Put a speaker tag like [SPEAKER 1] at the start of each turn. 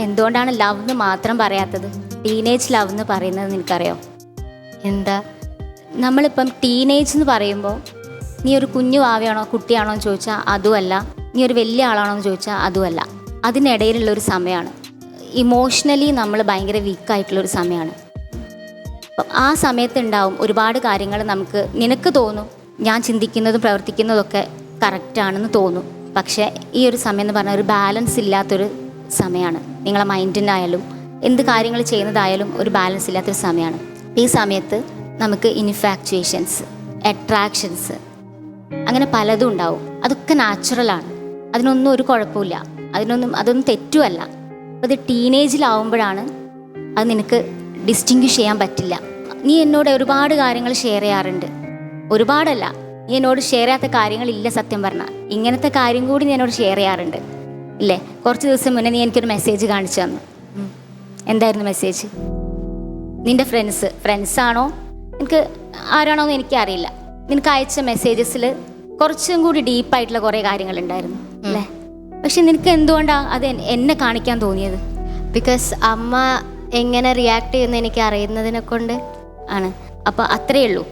[SPEAKER 1] എന്തുകൊണ്ടാണ് ലവ് എന്ന് മാത്രം പറയാത്തത്? ടീനേജ് ലവ് എന്ന് പറയുന്നത് നിനക്കറിയോ?
[SPEAKER 2] എന്താ?
[SPEAKER 1] നമ്മളിപ്പം ടീനേജ് എന്ന് പറയുമ്പോൾ നീ ഒരു കുഞ്ഞു ആവയാണോ കുട്ടിയാണോ എന്ന് ചോദിച്ചാൽ അതുമല്ല, നീ ഒരു വലിയ ആളാണോ എന്ന് ചോദിച്ചാൽ അതുമല്ല. അതിനിടയിലുള്ളൊരു സമയമാണ്. ഇമോഷണലി നമ്മൾ ഭയങ്കര വീക്കായിട്ടുള്ളൊരു സമയമാണ്. അപ്പം ആ സമയത്തുണ്ടാവും ഒരുപാട് കാര്യങ്ങൾ നിനക്ക് തോന്നും ഞാൻ ചിന്തിക്കുന്നതും പ്രവർത്തിക്കുന്നതൊക്കെ കറക്റ്റാണെന്ന് തോന്നും. പക്ഷേ ഈ ഒരു സമയം എന്ന് പറഞ്ഞാൽ ഒരു ബാലൻസ് ഇല്ലാത്തൊരു സമയമാണ്. നിങ്ങളെ മൈൻഡിനായാലും എന്ത് കാര്യങ്ങൾ ചെയ്യുന്നതായാലും ഒരു ബാലൻസ് ഇല്ലാത്തൊരു സമയമാണ്. ഈ സമയത്ത് നമുക്ക് ഇൻഫാക്ച്വേഷൻസ്, അട്രാക്ഷൻസ്, അങ്ങനെ പലതും ഉണ്ടാവും. അതൊക്കെ നാച്ചുറലാണ്. അതിനൊന്നും ഒരു കുഴപ്പമില്ല. അതൊന്നും തെറ്റുമല്ല. അപ്പോൾ ഇത് ടീനേജിലാവുമ്പോഴാണ് അത് നിനക്ക് ഡിസ്റ്റിങ്വിഷ് ചെയ്യാൻ പറ്റില്ല. നീ എന്നോട് ഒരുപാട് കാര്യങ്ങൾ ഷെയർ ചെയ്യാറുണ്ട്. ഒരുപാടല്ല, നീ എന്നോട് ഷെയർ ചെയ്യാത്ത കാര്യങ്ങളില്ല. സത്യം പറഞ്ഞാൽ ഇങ്ങനത്തെ കാര്യം കൂടി നീ എന്നോട് ഷെയർ ചെയ്യാറുണ്ട് ഇല്ലേ? കുറച്ച് ദിവസം മുന്നേ നീ എനിക്കൊരു മെസ്സേജ് കാണിച്ചു തന്നു. എന്തായിരുന്നു മെസ്സേജ്? നിൻ്റെ ഫ്രണ്ട്സാണോ എനിക്ക് ആരാണോ എന്ന് എനിക്കറിയില്ല, നിനക്ക് അയച്ച മെസ്സേജസിൽ കുറച്ചും കൂടി ഡീപ്പായിട്ടുള്ള കുറേ കാര്യങ്ങളുണ്ടായിരുന്നു അല്ലേ? പക്ഷെ നിനക്ക് എന്തുകൊണ്ടാണ് അത് എന്നെ കാണിക്കാൻ തോന്നിയത്?
[SPEAKER 2] ബിക്കോസ് അമ്മ എങ്ങനെ റിയാക്ട് ചെയ്യുന്ന എനിക്ക് അറിയുന്നതിനെ കൊണ്ട്
[SPEAKER 1] ആണ്. അപ്പോൾ അത്രയേ ഉള്ളൂ.